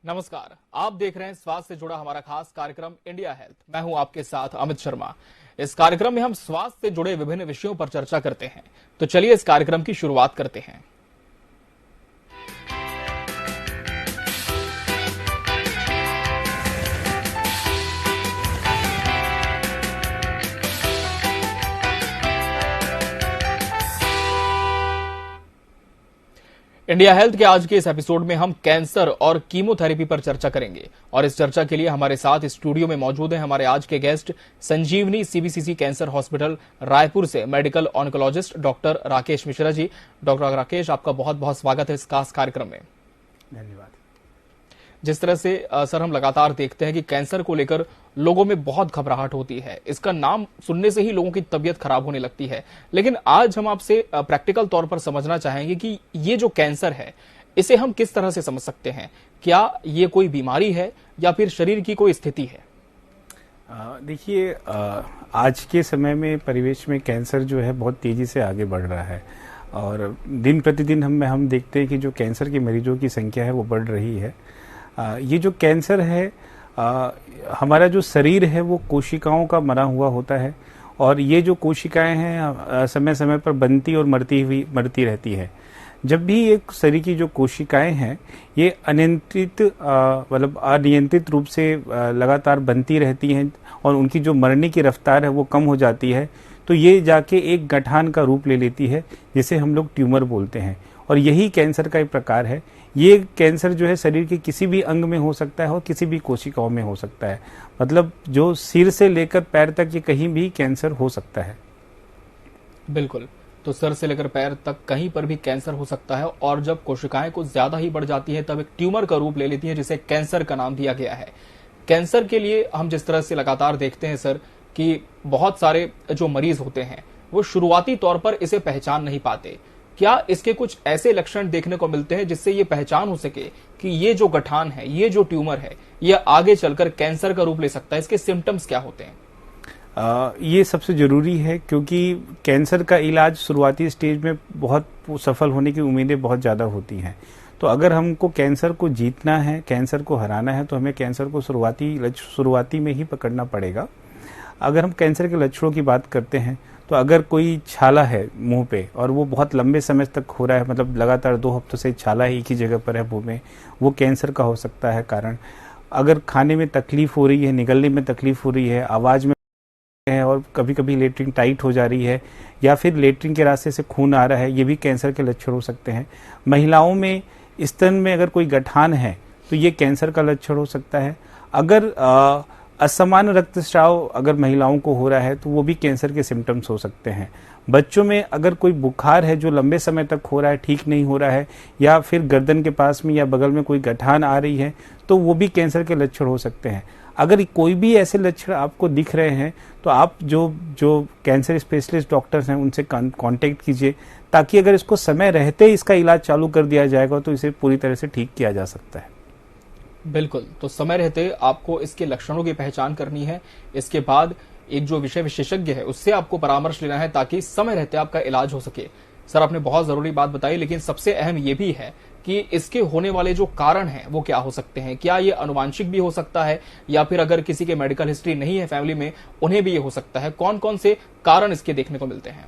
नमस्कार, आप देख रहे हैं स्वास्थ्य से जुड़ा हमारा खास कार्यक्रम इंडिया हेल्थ। मैं हूं आपके साथ अमित शर्मा। इस कार्यक्रम में हम स्वास्थ्य से जुड़े विभिन्न विषयों पर चर्चा करते हैं। तो चलिए इस कार्यक्रम की शुरुआत करते हैं। इंडिया हेल्थ के आज के इस एपिसोड में हम कैंसर और कीमोथेरेपी पर चर्चा करेंगे और इस चर्चा के लिए हमारे साथ स्टूडियो में मौजूद हैं हमारे आज के guest Sanjeevani CBCC cancer hospital Raipur से medical oncologist doctor Rakesh Mishra ji. Doctor Rakesh, आपका बहुत बहुत स्वागत है इस खास कार्यक्रम में। धन्यवाद। जिस तरह से सर हम लगातार देखते हैं कि कैंसर को लेकर लोगों में बहुत घबराहट होती है, इसका नाम सुनने से ही लोगों की तबीयत खराब होने लगती है। लेकिन आज हम आपसे प्रैक्टिकल तौर पर समझना चाहेंगे कि ये जो कैंसर है इसे हम किस तरह से समझ सकते हैं। क्या ये कोई बीमारी है या फिर शरीर की कोई स्थिति है? देखिए, आज के समय में परिवेश में कैंसर जो है बहुत तेजी से आगे बढ़ रहा है और दिन प्रतिदिन हम देखते हैं कि जो कैंसर के मरीजों की संख्या है वो बढ़ रही है। ये जो कैंसर है, हमारा जो शरीर है वो कोशिकाओं का मरा हुआ होता है और ये जो कोशिकाएं हैं समय समय पर बनती और मरती रहती है। जब भी एक शरीर की जो कोशिकाएं हैं ये अनियंत्रित रूप से लगातार बनती रहती हैं और उनकी जो मरने की रफ्तार है वो कम हो जाती है, तो ये जाके एक गठान का रूप ले लेती है जिसे हम लोग ट्यूमर बोलते हैं। और यही कैंसर का एक प्रकार है। ये कैंसर जो है शरीर के किसी भी अंग में हो सकता है और किसी भी कोशिकाओं में हो सकता है। मतलब जो सिर से लेकर पैर तक ये कहीं भी कैंसर हो सकता है। बिल्कुल, तो सर से लेकर पैर तक कहीं पर भी कैंसर हो सकता है और जब कोशिकाएं कुछ ज्यादा ही बढ़ जाती है तब एक ट्यूमर का रूप ले लेती है जिसे कैंसर का नाम दिया गया है। कैंसर के लिए हम जिस तरह से लगातार देखते हैं सर कि बहुत सारे जो मरीज होते हैं वो शुरुआती तौर पर इसे पहचान नहीं पाते। क्या इसके कुछ ऐसे लक्षण देखने को मिलते हैं जिससे ये पहचान हो सके कि ये जो गठान है, ये जो ट्यूमर है, ये आगे चलकर कैंसर का रूप ले सकता है? इसके सिम्टम्स क्या होते हैं? ये सबसे जरूरी है क्योंकि कैंसर का इलाज शुरुआती स्टेज में बहुत सफल होने की उम्मीदें बहुत ज्यादा होती हैं। तो अगर हमको कैंसर को जीतना है, कैंसर को हराना है, तो हमें कैंसर को शुरुआती में ही पकड़ना पड़ेगा। अगर हम कैंसर के लक्षणों की बात करते हैं तो अगर कोई छाला है मुंह पे और वो बहुत लंबे समय तक हो रहा है, मतलब लगातार 2 हफ्तों से छाला एक ही जगह पर है मुंह में, वो कैंसर का हो सकता है कारण। अगर खाने में तकलीफ हो रही है, निगलने में तकलीफ हो रही है, आवाज में है और कभी कभी लेटरिन टाइट हो जा रही है या फिर लेटरिन के रास्ते से खून आ रहा है, ये भी कैंसर के लक्षण हो सकते हैं। महिलाओं में स्तन में अगर कोई गठान है तो ये कैंसर का लक्षण हो सकता है। अगर असमान रक्तस्राव अगर महिलाओं को हो रहा है तो वो भी कैंसर के सिम्टम्स हो सकते हैं। बच्चों में अगर कोई बुखार है जो लंबे समय तक हो रहा है, ठीक नहीं हो रहा है, या फिर गर्दन के पास में या बगल में कोई गठान आ रही है, तो वो भी कैंसर के लक्षण हो सकते हैं। अगर कोई भी ऐसे लक्षण आपको दिख रहे हैं तो आप जो कैंसर स्पेशलिस्ट डॉक्टर्स हैं उनसे कांटेक्ट कीजिए, ताकि अगर इसको समय रहते ही इसका इलाज चालू कर दिया जाएगा तो इसे पूरी तरह से ठीक किया जा सकता है। बिल्कुल, तो समय रहते आपको इसके लक्षणों की पहचान करनी है। इसके बाद एक जो विषय विशेषज्ञ है उससे आपको परामर्श लेना है ताकि समय रहते आपका इलाज हो सके। सर, आपने बहुत जरूरी बात बताई, लेकिन सबसे अहम ये भी है कि इसके होने वाले जो कारण हैं वो क्या हो सकते हैं। क्या ये अनुवांशिक भी हो सकता है या फिर अगर किसी के मेडिकल हिस्ट्री नहीं है फैमिली में उन्हें भी ये हो सकता है? कौन कौन से कारण इसके देखने को मिलते हैं?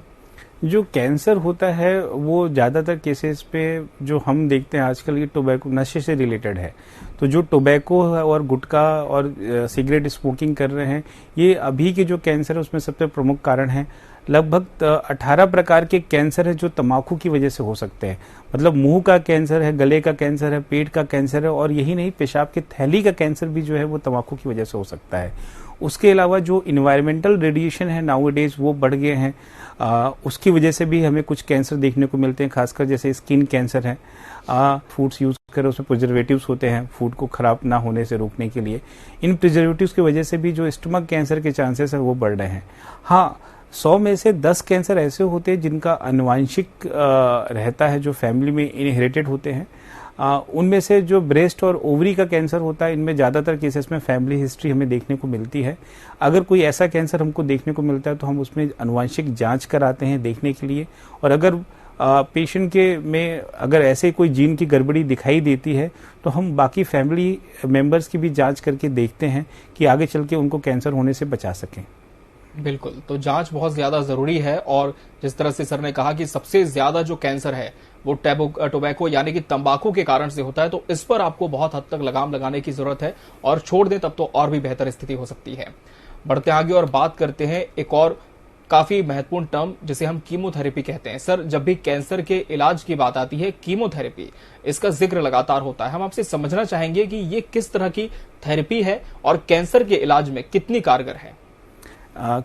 जो कैंसर होता है वो ज्यादातर केसेस पे जो हम देखते हैं आजकल ये टोबैको नशे से रिलेटेड है। तो जो टोबैको और गुटखा और सिगरेट स्मोकिंग कर रहे हैं, ये अभी के जो कैंसर है उसमें सबसे प्रमुख कारण है। लगभग 18 प्रकार के कैंसर है जो तंबाकू की वजह से हो सकते हैं। मतलब मुंह का कैंसर है, गले का कैंसर है, पेट का कैंसर है और यही नहीं, पेशाब की थैली का कैंसर भी जो है वो तंबाकू की वजह से हो सकता है। उसके अलावा जो इन्वायरमेंटल रेडिएशन है नाउअडेज वो बढ़ गए हैं, उसकी वजह से भी हमें कुछ कैंसर देखने को मिलते हैं, खासकर जैसे स्किन कैंसर है। फूड्स यूज करें उसमें प्रिजर्वेटिव्स होते हैं फूड को खराब ना होने से रोकने के लिए। इन प्रिजर्वेटिव्स की वजह से भी जो स्टमक कैंसर के चांसेस है वो बढ़ रहे हैं। हाँ, 100 में से 10 कैंसर ऐसे होते हैं जिनका आनुवांशिक रहता है, जो फैमिली में इनहेरिटेड होते हैं। उनमें से जो ब्रेस्ट और ओवरी का कैंसर होता है, इनमें ज्यादातर केसेस में फैमिली हिस्ट्री हमें देखने को मिलती है। अगर कोई ऐसा कैंसर हमको देखने को मिलता है तो हम उसमें आनुवांशिक जांच कराते हैं देखने के लिए, और अगर पेशेंट के में अगर ऐसे कोई जीन की गड़बड़ी दिखाई देती है तो हम बाकी फैमिली मेंबर्स की भी जांच करके देखते हैं कि आगे चल के उनको कैंसर होने से बचा सकें। बिल्कुल, तो जांच बहुत ज्यादा जरूरी है। और जिस तरह से सर ने कहा कि सबसे ज्यादा जो कैंसर है वो टोबैको यानी कि तंबाकू के कारण से होता है, तो इस पर आपको बहुत हद तक लगाम लगाने की जरूरत है और छोड़ दें तब तो और भी बेहतर स्थिति हो सकती है। बढ़ते आगे और बात करते हैं एक और काफी महत्वपूर्ण टर्म जिसे हम कीमोथेरेपी कहते हैं। सर, जब भी कैंसर के इलाज की बात आती है, कीमोथेरेपी, इसका जिक्र लगातार होता है। हम आपसे समझना चाहेंगे कि ये किस तरह की थेरेपी है और कैंसर के इलाज में कितनी कारगर है।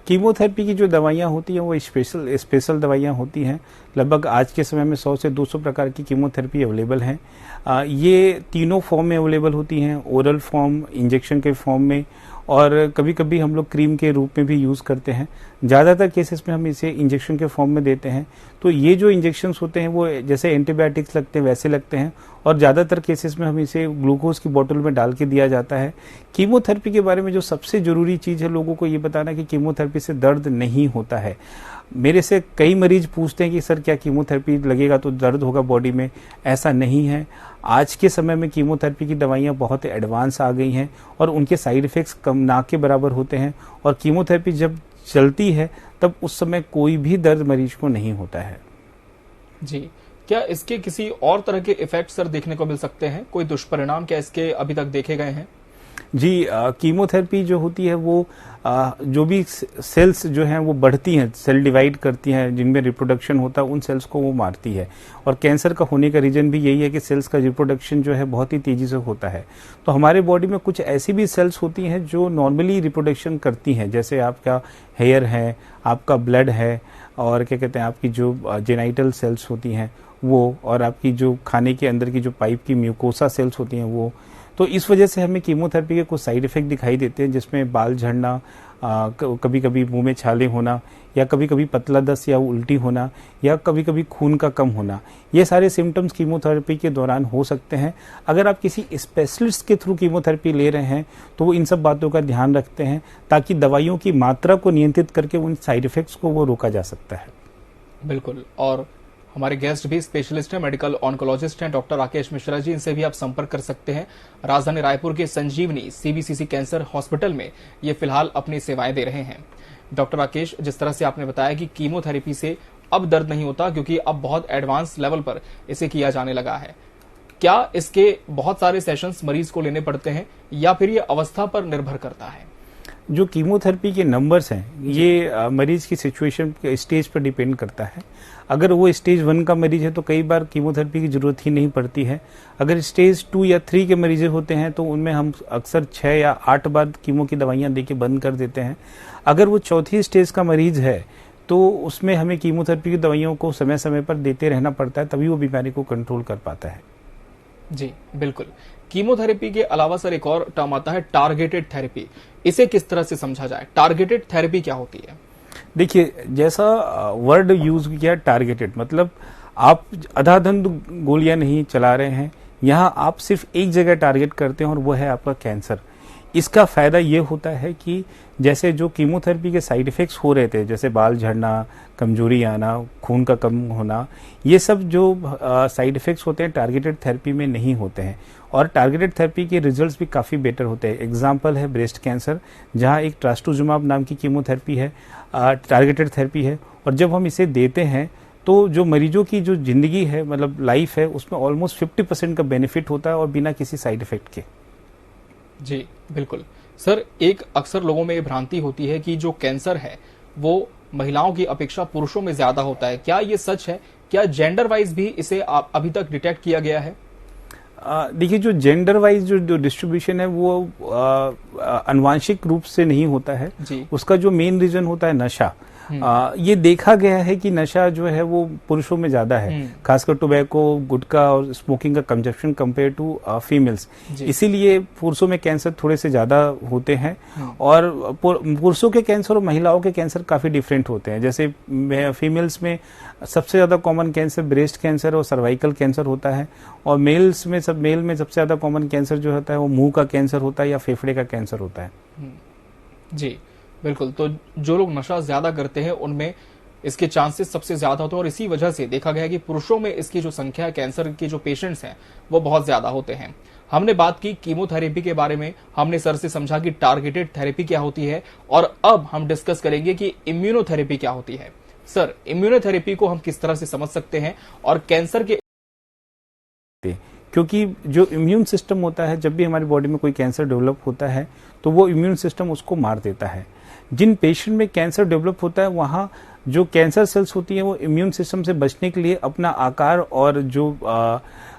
कीमोथेरेपी की जो दवाइयाँ होती हैं वो स्पेशल दवाइयाँ होती हैं। लगभग आज के समय में 100 से 200 प्रकार की कीमोथेरेपी अवेलेबल हैं। ये तीनों फॉर्म में अवेलेबल होती हैं, ओरल फॉर्म, इंजेक्शन के फॉर्म में, और कभी कभी हम लोग क्रीम के रूप में भी यूज़ करते हैं। ज़्यादातर केसेस में हम इसे इंजेक्शन के फॉर्म में देते हैं। तो ये जो इंजेक्शंस होते हैं वो जैसे एंटीबायोटिक्स लगते हैं वैसे लगते हैं, और ज़्यादातर केसेस में हम इसे ग्लूकोज की बोतल में डाल के दिया जाता है। कीमोथेरेपी के बारे में जो सबसे ज़रूरी चीज़ है लोगों को ये बताना कि कीमोथेरेपी से दर्द नहीं होता है। मेरे से कई मरीज पूछते हैं कि सर क्या कीमोथेरेपी लगेगा तो दर्द होगा बॉडी में? ऐसा नहीं है। आज के समय में कीमोथेरेपी की दवाइयाँ बहुत एडवांस आ गई हैं और उनके साइड इफ़ेक्ट्स कम ना के बराबर होते हैं, और कीमोथेरेपी जब चलती है तब उस समय कोई भी दर्द मरीज को नहीं होता है। जी, क्या इसके किसी और तरह के इफेक्ट सर देखने को मिल सकते हैं? कोई दुष्परिणाम क्या इसके अभी तक देखे गए हैं? जी, कीमोथेरेपी जो होती है वो जो भी सेल्स जो हैं वो बढ़ती हैं, सेल डिवाइड करती हैं, जिनमें रिप्रोडक्शन होता है उन सेल्स को वो मारती है। और कैंसर का होने का रीजन भी यही है कि सेल्स का रिप्रोडक्शन जो है बहुत ही तेजी से होता है। तो हमारे बॉडी में कुछ ऐसी भी सेल्स होती हैं जो नॉर्मली रिप्रोडक्शन करती हैं, जैसे आपका हेयर है, आपका ब्लड है, और क्या कहते हैं आपकी जो जेनाइटल सेल्स होती हैं वो, और आपकी जो खाने के अंदर की जो पाइप की म्यूकोसा सेल्स होती हैं वो। तो इस वजह से हमें कीमोथेरेपी के कुछ साइड इफेक्ट दिखाई देते हैं, जिसमें बाल झड़ना, कभी कभी मुंह में छाले होना, या कभी कभी पतला दस्त या उल्टी होना, या कभी कभी खून का कम होना। ये सारे सिम्टम्स कीमोथेरेपी के दौरान हो सकते हैं। अगर आप किसी स्पेशलिस्ट के थ्रू कीमोथेरेपी ले रहे हैं तो वो इन सब बातों का ध्यान रखते हैं ताकि दवाइयों की मात्रा को नियंत्रित करके उन साइड इफेक्ट्स को वो रोका जा सकता है। बिल्कुल, और हमारे गेस्ट भी स्पेशलिस्ट हैं, मेडिकल ऑन्कोलॉजिस्ट हैं डॉक्टर राकेश मिश्रा जी। इनसे भी आप संपर्क कर सकते हैं। राजधानी रायपुर के संजीवनी सीबीसीसी कैंसर हॉस्पिटल में ये फिलहाल अपनी सेवाएं दे रहे हैं। डॉक्टर राकेश, जिस तरह से आपने बताया कि कीमोथेरेपी से अब दर्द नहीं होता क्योंकि अब बहुत एडवांस लेवल पर इसे किया जाने लगा है, क्या इसके बहुत सारे सेशंस मरीज को लेने पड़ते हैं या फिर ये अवस्था पर निर्भर करता है? जो कीमोथेरेपी के नंबर्स हैं ये मरीज की सिचुएशन के स्टेज पर डिपेंड करता है। अगर वो स्टेज 1 का मरीज है तो कई बार कीमोथेरेपी की जरूरत ही नहीं पड़ती है। अगर स्टेज 2 या 3 के मरीज होते हैं तो उनमें हम अक्सर 6 या 8 बार कीमो की दवाइयां देके बंद कर देते हैं। अगर वो चौथी स्टेज का मरीज है तो उसमें हमें कीमोथेरेपी की दवाइयों को समय समय पर देते रहना पड़ता है, तभी वो बीमारी को कंट्रोल कर पाता है। जी बिल्कुल। कीमोथेरेपी के अलावा सर एक और टर्म आता है टारगेटेड थेरेपी। इसे किस तरह से समझा जाए? टारगेटेड थेरेपी क्या होती है? देखिए, जैसा वर्ड यूज किया टारगेटेड, मतलब आप अंधाधुंध गोलियां नहीं चला रहे हैं, यहाँ आप सिर्फ एक जगह टारगेट करते हैं और वो है आपका कैंसर। इसका फायदा ये होता है कि जैसे जो कीमोथेरेपी के साइड इफेक्ट्स हो रहे थे, जैसे बाल झड़ना, कमजोरी आना, खून का कम होना, ये सब जो साइड इफेक्ट्स होते हैं टारगेटेड थेरेपी में नहीं होते हैं, और टारगेटेड थेरेपी के रिजल्ट्स भी काफ़ी बेटर होते हैं। एग्जांपल है ब्रेस्ट कैंसर, जहां एक ट्रास्टुजुमाब नाम की कीमोथेरेपी है, टारगेटेड थेरेपी है, और जब हम इसे देते हैं तो जो मरीजों की जो जिंदगी है, मतलब लाइफ है, उसमें ऑलमोस्ट 50% का बेनिफिट होता है और बिना किसी साइड इफेक्ट के। जी बिल्कुल। सर, एक अक्सर लोगों में ये भ्रांति होती है कि जो कैंसर है वो महिलाओं की अपेक्षा पुरुषों में ज्यादा होता है। क्या ये सच है? क्या जेंडर वाइज भी इसे अभी तक डिटेक्ट किया गया है? देखिए, जो जेंडर वाइज जो डिस्ट्रीब्यूशन है वो आनुवांशिक रूप से नहीं होता है जी। उसका जो मेन रीजन होता है नशा। ये देखा गया है कि नशा जो है वो पुरुषों में ज्यादा है, खासकर टोबैको, गुटखा और स्मोकिंग का कंजप्शन कंपेयर टू फीमेल्स। इसीलिए पुरुषों में कैंसर थोड़े से ज्यादा होते हैं, और पुरुषों के कैंसर और महिलाओं के कैंसर काफी डिफरेंट होते हैं। जैसे फीमेल्स में सबसे ज्यादा कॉमन कैंसर ब्रेस्ट कैंसर और सर्वाइकल कैंसर होता है, और मेल में सबसे ज्यादा कॉमन कैंसर जो होता है वो मुंह का कैंसर होता है या फेफड़े का कैंसर होता है। जी बिल्कुल। तो जो लोग नशा ज्यादा करते हैं उनमें इसके चांसेस सबसे ज्यादा होते हैं और इसी वजह से देखा गया है कि पुरुषों में इसकी जो संख्या है कैंसर के जो पेशेंट्स हैं वो बहुत ज्यादा होते हैं। हमने बात की कीमोथेरेपी के बारे में, हमने सर से समझा कि टारगेटेड थेरेपी क्या होती है और अब हम डिस्कस करेंगे कि इम्यूनोथेरेपी क्या होती है। सर, इम्यूनोथेरेपी को हम किस तरह से समझ सकते हैं और कैंसर के, क्योंकि जो इम्यून सिस्टम होता है, जब भी हमारी बॉडी में कोई कैंसर डेवलप होता है तो वो इम्यून सिस्टम उसको मार देता है। जिन पेशेंट में कैंसर डेवलप होता है वहाँ जो कैंसर सेल्स होती हैं वो इम्यून सिस्टम से बचने के लिए अपना आकार और जो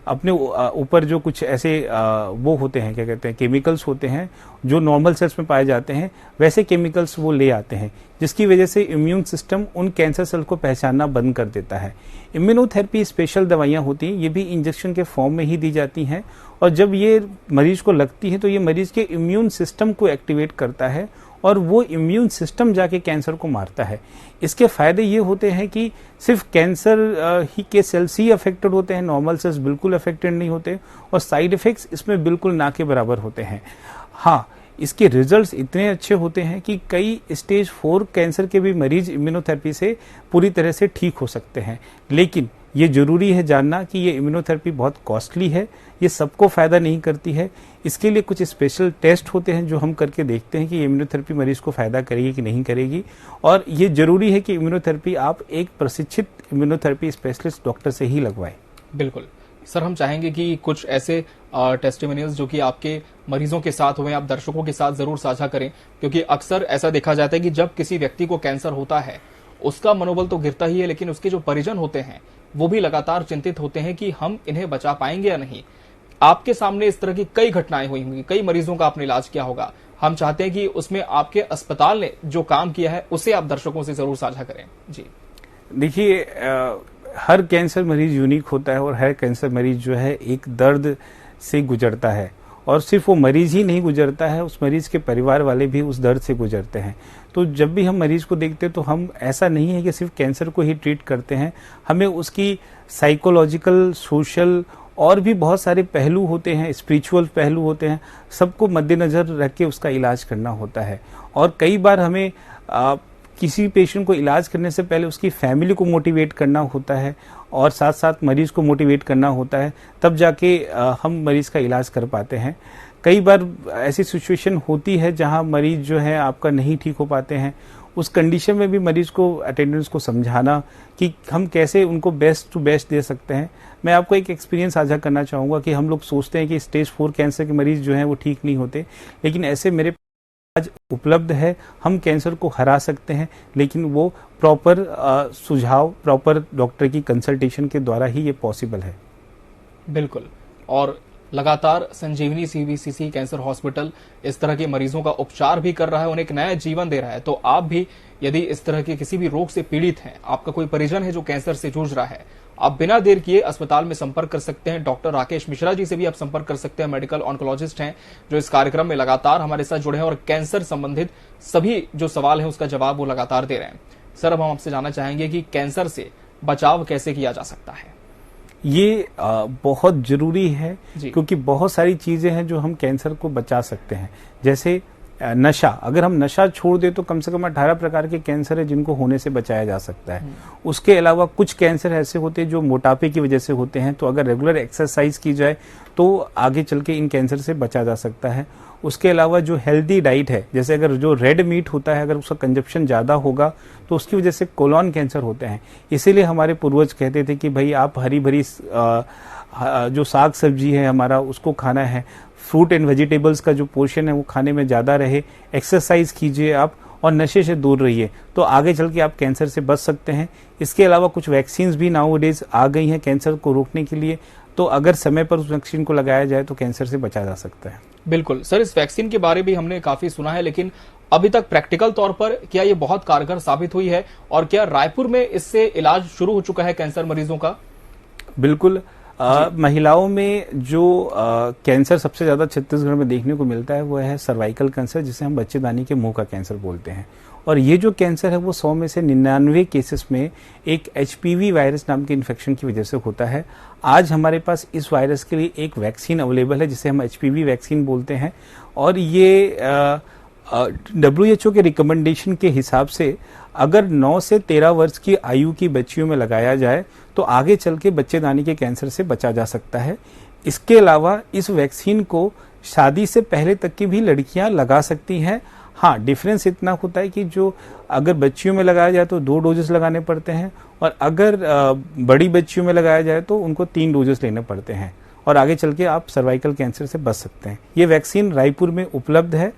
अपने ऊपर जो कुछ ऐसे वो होते हैं, क्या कहते हैं, केमिकल्स होते हैं जो नॉर्मल सेल्स में पाए जाते हैं, वैसे केमिकल्स वो ले आते हैं, जिसकी वजह से इम्यून सिस्टम उन कैंसर सेल को पहचानना बंद कर देता है। इम्यूनोथेरेपी स्पेशल दवाइयाँ होती हैं, ये भी इंजेक्शन के फॉर्म में ही दी जाती हैं और जब ये मरीज को लगती है तो ये मरीज के इम्यून सिस्टम को एक्टिवेट करता है और वो इम्यून सिस्टम जाके कैंसर को मारता है। इसके फायदे ये होते हैं कि सिर्फ कैंसर ही के सेल्स ही अफेक्टेड होते हैं, नॉर्मल सेल्स बिल्कुल अफेक्टेड नहीं होते और साइड इफेक्ट्स इसमें बिल्कुल ना के बराबर होते हैं। हाँ, इसके रिजल्ट्स इतने अच्छे होते हैं कि कई स्टेज 4 कैंसर के भी मरीज इम्यूनोथेरेपी से पूरी तरह से ठीक हो सकते हैं। लेकिन ये जरूरी है जानना कि ये इम्यूनोथेरेपी बहुत कॉस्टली है, ये सबको फायदा नहीं करती है। इसके लिए कुछ स्पेशल टेस्ट होते हैं जो हम करके देखते हैं कि इम्यूनोथेरेपी मरीज को फायदा करेगी कि नहीं करेगी, और ये जरूरी है कि इम्यूनोथेरेपी आप एक प्रशिक्षित इम्यूनोथेरेपी स्पेशलिस्ट डॉक्टर से ही लगवाएं। बिल्कुल सर, हम चाहेंगे कि कुछ ऐसे टेस्टिमोनियल्स जो कि आपके मरीजों के साथ हुए आप दर्शकों के साथ जरूर साझा करें, क्योंकि अक्सर ऐसा देखा जाता है कि जब किसी व्यक्ति को कैंसर होता है उसका मनोबल तो गिरता ही है, लेकिन उसके जो परिजन होते हैं वो भी लगातार चिंतित होते हैं कि हम इन्हें बचा पाएंगे या नहीं। आपके सामने इस तरह की कई घटनाएं हुई होंगी, कई मरीजों का आपने इलाज किया होगा। हम चाहते हैं कि उसमें आपके अस्पताल ने जो काम किया है उसे आप दर्शकों से जरूर साझा करें। जी देखिए, हर कैंसर मरीज यूनिक होता है और हर कैंसर मरीज जो है एक दर्द से गुजरता है, और सिर्फ वो मरीज ही नहीं गुजरता है, उस मरीज के परिवार वाले भी उस दर्द से गुजरते हैं। तो जब भी हम मरीज को देखते हैं तो हम ऐसा नहीं है कि सिर्फ कैंसर को ही ट्रीट करते हैं, हमें उसकी साइकोलॉजिकल, सोशल और भी बहुत सारे पहलू होते हैं, स्पिरिचुअल पहलू होते हैं, सबको मद्देनजर रख के उसका इलाज करना होता है। और कई बार हमें किसी पेशेंट को इलाज करने से पहले उसकी फैमिली को मोटिवेट करना होता है और साथ साथ मरीज को मोटिवेट करना होता है, तब जाके हम मरीज का इलाज कर पाते हैं। कई बार ऐसी सिचुएशन होती है जहां मरीज जो है आपका नहीं ठीक हो पाते हैं, उस कंडीशन में भी मरीज को, अटेंडेंस को समझाना कि हम कैसे उनको बेस्ट टू बेस्ट दे सकते हैं। मैं आपको एक एक्सपीरियंस साझा करना चाहूँगा कि हम लोग सोचते हैं कि स्टेज 4 कैंसर के मरीज जो हैं वो ठीक नहीं होते, लेकिन ऐसे मेरे आज उपलब्ध है, हम कैंसर को हरा सकते हैं, लेकिन वो प्रॉपर सुझाव, प्रॉपर डॉक्टर की कंसल्टेशन के द्वारा ही ये पॉसिबल है। बिल्कुल, और लगातार संजीवनी सीबीसीसी कैंसर हॉस्पिटल इस तरह के मरीजों का उपचार भी कर रहा है, उन्हें एक नया जीवन दे रहा है। तो आप भी यदि इस तरह के किसी भी रोग से पीड़ित हैं, आपका कोई परिजन है जो कैंसर से जूझ रहा है, आप बिना देर किए अस्पताल में संपर्क कर सकते हैं। डॉक्टर राकेश मिश्रा जी से भी आप संपर्क कर सकते हैं, मेडिकल ऑन्कोलॉजिस्ट हैं जो इस कार्यक्रम में लगातार हमारे साथ जुड़े हैं और कैंसर संबंधित सभी जो सवाल है उसका जवाब वो लगातार दे रहे हैं। सर, अब हम आपसे जानना चाहेंगे कि कैंसर से बचाव कैसे किया जा सकता है? ये बहुत जरूरी है, क्योंकि बहुत सारी चीजें हैं जो हम कैंसर को बचा सकते हैं। जैसे नशा, अगर हम नशा छोड़ दें तो कम से कम 18 प्रकार के कैंसर है जिनको होने से बचाया जा सकता है। उसके अलावा कुछ कैंसर ऐसे होते हैं जो मोटापे की वजह से होते हैं, तो अगर रेगुलर एक्सरसाइज की जाए तो आगे चल के इन कैंसर से बचा जा सकता है। उसके अलावा जो हेल्दी डाइट है, जैसे अगर जो रेड मीट होता है अगर उसका कंजप्शन ज्यादा होगा तो उसकी वजह से कोलोन कैंसर होते हैं। इसीलिए हमारे पूर्वज कहते थे कि भाई आप हरी भरी जो साग सब्जी है हमारा उसको खाना है, फ्रूट एंड वेजिटेबल्स का जो पोर्शन है वो खाने में ज्यादा रहे, एक्सरसाइज कीजिए आप और नशे से दूर रहिए, तो आगे चल के आप कैंसर से बच सकते हैं। इसके अलावा कुछ वैक्सीन्स भी नाउअडेज आ गई हैं कैंसर को रोकने के लिए, तो अगर समय पर उस वैक्सीन को लगाया जाए तो कैंसर से बचा जा सकता है। बिल्कुल सर, इस वैक्सीन के बारे में हमने काफी सुना है, लेकिन अभी तक प्रैक्टिकल तौर पर क्या ये बहुत कारगर साबित हुई है और क्या रायपुर में इससे इलाज शुरू हो चुका है कैंसर मरीजों का? बिल्कुल। महिलाओं में जो कैंसर सबसे ज्यादा छत्तीसगढ़ में देखने को मिलता है वो है सर्वाइकल कैंसर, जिसे हम बच्चेदानी के मुंह का कैंसर बोलते हैं। और ये जो कैंसर है वो 100 में से 99 केसेस में एक HPV वायरस नाम के इन्फेक्शन की वजह से होता है। आज हमारे पास इस वायरस के लिए एक वैक्सीन अवेलेबल है जिसे हम HPV वैक्सीन बोलते हैं, और ये WHO के रिकमेंडेशन के हिसाब से अगर 9 से 13 वर्ष की आयु की बच्चियों में लगाया जाए तो आगे चल के बच्चेदानी के कैंसर से बचा जा सकता है। इसके अलावा इस वैक्सीन को शादी से पहले तक की भी लड़कियां लगा सकती हैं। हाँ, डिफरेंस इतना होता है कि जो अगर बच्चियों में लगाया जाए तो 2 डोजेस लगाने पड़ते हैं, और अगर बड़ी बच्चियों में लगाया जाए तो उनको 3 डोजेस लेने पड़ते हैं, और आगे चल के आप सर्वाइकल कैंसर से बच सकते हैं। ये वैक्सीन रायपुर में उपलब्ध है।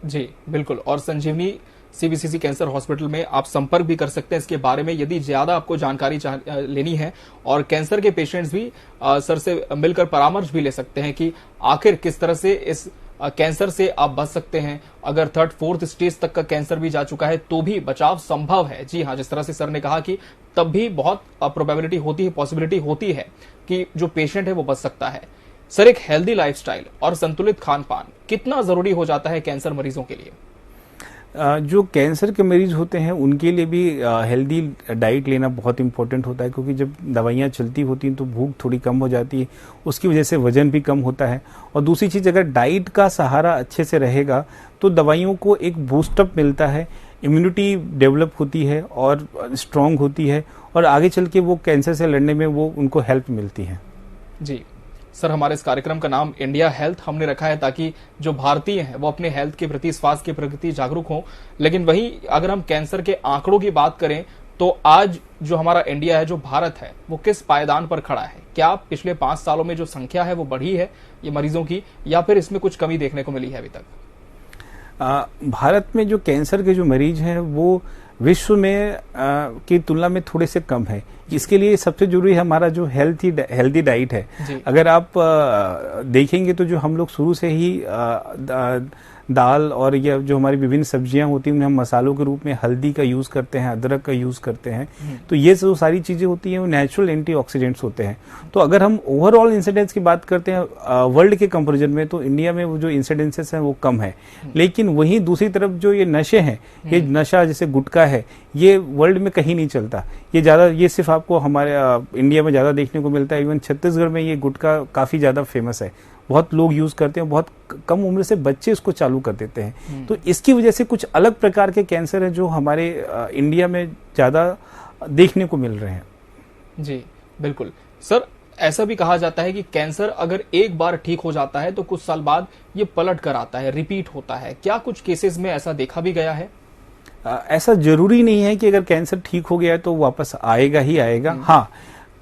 जी बिल्कुल, और संजीवनी सीबीसीसी कैंसर हॉस्पिटल में आप संपर्क भी कर सकते हैं इसके बारे में, यदि ज्यादा आपको जानकारी लेनी है। और कैंसर के पेशेंट्स भी सर से मिलकर परामर्श भी ले सकते हैं कि आखिर किस तरह से इस कैंसर से आप बच सकते हैं। अगर 3rd 4th स्टेज तक का कैंसर भी जा चुका है तो भी बचाव संभव है। जी हाँ, जिस तरह से सर ने कहा कि तब भी बहुत प्रोबेबिलिटी होती है, पॉसिबिलिटी होती है कि जो पेशेंट है वो बच सकता है। सर, एक हेल्दी लाइफस्टाइल और संतुलित खान पान कितना जरूरी हो जाता है कैंसर मरीजों के लिए? जो कैंसर के मरीज होते हैं उनके लिए भी हेल्दी डाइट लेना बहुत इंपॉर्टेंट होता है, क्योंकि जब दवाइयाँ चलती होती हैं तो भूख थोड़ी कम हो जाती है, उसकी वजह से वजन भी कम होता है। और दूसरी चीज़, अगर डाइट का सहारा अच्छे से रहेगा तो दवाइयों को एक बूस्टअप मिलता है, इम्यूनिटी डेवलप होती है और स्ट्रांग होती है, और आगे चल के वो कैंसर से लड़ने में वो उनको हेल्प मिलती है। जी सर, हमारे इस कार्यक्रम का नाम इंडिया हेल्थ हमने रखा है ताकि जो भारतीय हैं वो अपने हेल्थ के प्रति, स्वास्थ्य के प्रति जागरूक हों। लेकिन वहीं अगर हम कैंसर के आंकड़ों की बात करें तो आज जो हमारा इंडिया है, जो भारत है, वो किस पायदान पर खड़ा है? क्या पिछले 5 सालों में जो संख्या है वो बढ़ी है ये मरीजों की, या फिर इसमें कुछ कमी देखने को मिली है अभी तक? भारत में जो कैंसर के जो मरीज हैं वो विश्व में की तुलना में थोड़े से कम है। इसके लिए सबसे जरूरी है हमारा जो हेल्दी डाइट है। अगर आप देखेंगे तो जो हम लोग शुरू से ही दाल और या जो हमारी विभिन्न सब्जियां होती हैं उन्हें हम मसालों के रूप में हल्दी का यूज करते हैं, अदरक का यूज करते हैं, तो ये जो सारी चीजें होती हैं वो नेचुरल एंटीऑक्सीडेंट्स होते हैं। तो अगर हम ओवरऑल इंसिडेंस की बात करते हैं वर्ल्ड के कंपैरिजन में, तो इंडिया में वो जो इंसिडेंसेस हैं वो कम है। लेकिन वहीं दूसरी तरफ जो ये नशे हैं, ये नशा जैसे गुटखा है, ये वर्ल्ड में कहीं नहीं चलता। ये सिर्फ आपको हमारे इंडिया में ज्यादा देखने को मिलता है। इवन छत्तीसगढ़ में ये गुटखा काफी ज्यादा फेमस है, बहुत लोग यूज करते हैं, बहुत कम उम्र से बच्चे इसको चालू कर देते हैं। तो इसकी वजह से कुछ अलग प्रकार के कैंसर है जो हमारे इंडिया में ज्यादा देखने को मिल रहे हैं। जी बिल्कुल सर, ऐसा भी कहा जाता है कि कैंसर अगर एक बार ठीक हो जाता है तो कुछ साल बाद ये पलट कर आता है, रिपीट होता है। क्या कुछ केसेस में ऐसा देखा भी गया है? ऐसा जरूरी नहीं है कि अगर कैंसर ठीक हो गया है तो वापस आएगा ही आएगा। हाँ,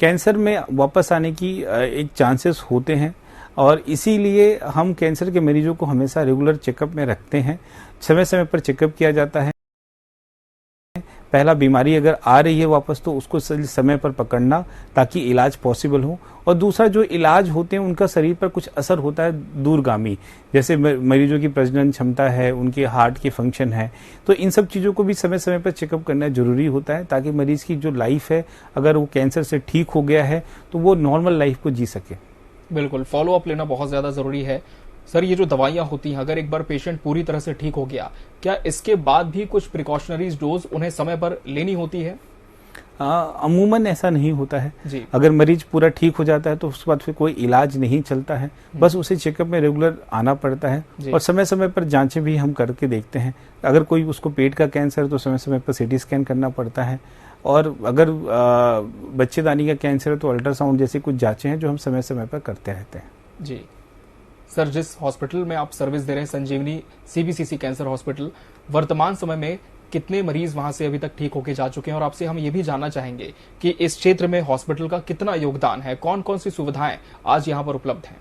कैंसर में वापस आने की एक चांसेस होते हैं, और इसीलिए हम कैंसर के मरीजों को हमेशा रेगुलर चेकअप में रखते हैं। समय समय पर चेकअप किया जाता है। पहला, बीमारी अगर आ रही है वापस तो उसको समय पर पकड़ना ताकि इलाज पॉसिबल हो, और दूसरा जो इलाज होते हैं उनका शरीर पर कुछ असर होता है दूरगामी, जैसे मरीजों की प्रजनन क्षमता है, उनके हार्ट की फंक्शन है, तो इन सब चीज़ों को भी समय समय पर चेकअप करना जरूरी होता है ताकि मरीज की जो लाइफ है, अगर वो कैंसर से ठीक हो गया है तो वो नॉर्मल लाइफ को जी सके। बिल्कुल, फॉलो अप लेना बहुत ज्यादा जरूरी है। सर, ये जो दवाइयां होती हैं, अगर एक बार पेशेंट पूरी तरह से ठीक हो गया, क्या इसके बाद भी कुछ प्रिकॉशनरीज डोज उन्हें समय पर लेनी होती है? अमूमन ऐसा नहीं होता है जी। अगर मरीज पूरा ठीक हो जाता है तो उसके बाद फिर कोई इलाज नहीं चलता है, बस उसे चेकअप में रेगुलर आना पड़ता है, और समय समय पर जांचें भी हम करके देखते हैं। अगर कोई उसको पेट का कैंसर है तो समय समय पर सीटी स्कैन करना पड़ता है, और अगर बच्चेदानी का कैंसर है तो अल्ट्रासाउंड जैसी कुछ जांचें हैं जो हम समय समय पर करते रहते हैं। जी सर, जिस हॉस्पिटल में आप सर्विस दे रहे हैं, संजीवनी सीबीसीसी कैंसर हॉस्पिटल, वर्तमान समय में कितने मरीज वहां से अभी तक ठीक होके जा चुके हैं? और आपसे हम ये भी जानना चाहेंगे कि इस क्षेत्र में हॉस्पिटल का कितना योगदान है, कौन कौन सी सुविधाएं आज यहाँ पर उपलब्ध हैं?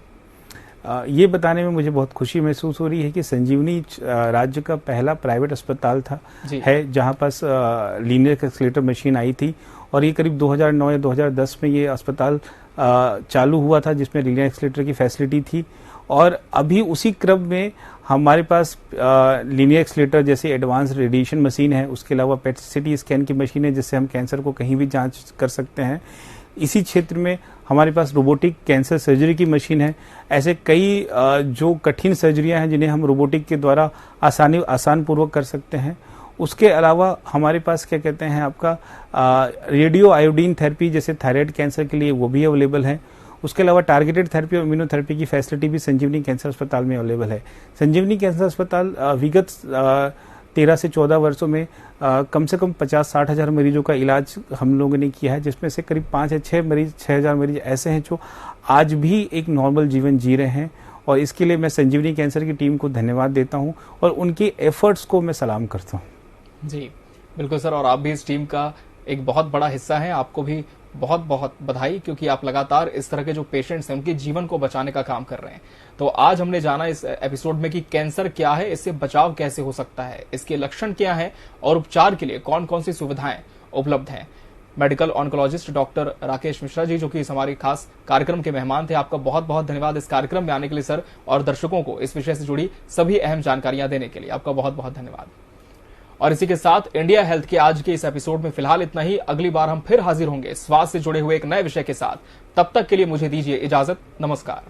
ये बताने में मुझे बहुत खुशी महसूस हो रही है कि संजीवनी राज्य का पहला प्राइवेट अस्पताल है जहां पास लीनियर एक्सीलरेटर मशीन आई थी, और ये करीब 2009 या 2010 में ये अस्पताल चालू हुआ था जिसमें लीनियर एक्सीलरेटर की फैसिलिटी थी। और अभी उसी क्रम में हमारे पास लीनियर एक्सीलरेटर जैसे एडवांस रेडिएशन मशीन है, उसके अलावा पेट सिटी स्कैन की मशीन है जिससे हम कैंसर को कहीं भी जांच कर सकते हैं। इसी क्षेत्र में हमारे पास रोबोटिक कैंसर सर्जरी की मशीन है। ऐसे कई जो कठिन सर्जरियां हैं जिन्हें हम रोबोटिक के द्वारा आसान पूर्वक कर सकते हैं। उसके अलावा हमारे पास क्या कहते हैं आपका रेडियो आयोडीन थेरेपी जैसे थायराइड कैंसर के लिए वो भी अवेलेबल है। उसके अलावा टारगेटेड थेरेपी और इम्यूनोथेरेपी की फैसिलिटी भी संजीवनी कैंसर अस्पताल में अवेलेबल है। संजीवनी कैंसर अस्पताल विगत 13 से 14 वर्षों में कम से कम 50-60 हजार मरीजों का इलाज हम लोगों ने किया है, जिसमें से करीब 5 या 6,000 मरीज ऐसे हैं जो आज भी एक नॉर्मल जीवन जी रहे हैं। और इसके लिए मैं संजीवनी कैंसर की टीम को धन्यवाद देता हूं और उनकी एफर्ट्स को मैं सलाम करता हूं। जी बिल्कुल सर, और आप भी इस टीम का एक बहुत बड़ा हिस्सा हैं। आपको भी बहुत बहुत बधाई, क्योंकि आप लगातार इस तरह के जो पेशेंट्स हैं उनके जीवन को बचाने का काम कर रहे हैं। तो आज हमने जाना इस एपिसोड में कि कैंसर क्या है, इससे बचाव कैसे हो सकता है, इसके लक्षण क्या हैं और उपचार के लिए कौन कौन सी सुविधाएं उपलब्ध हैं। Medical oncologist doctor Rakesh Mishra ji, जो कि इस हमारे खास कार्यक्रम के मेहमान थे, आपका बहुत बहुत धन्यवाद इस कार्यक्रम में आने के लिए सर, और दर्शकों को इस विषय से जुड़ी सभी अहम जानकारियां देने के लिए आपका बहुत बहुत धन्यवाद। और इसी के साथ इंडिया हेल्थ के आज के इस एपिसोड में फिलहाल इतना ही। अगली बार हम फिर हाजिर होंगे स्वास्थ्य से जुड़े हुए एक नए विषय के साथ। तब तक के लिए मुझे दीजिए इजाजत। नमस्कार।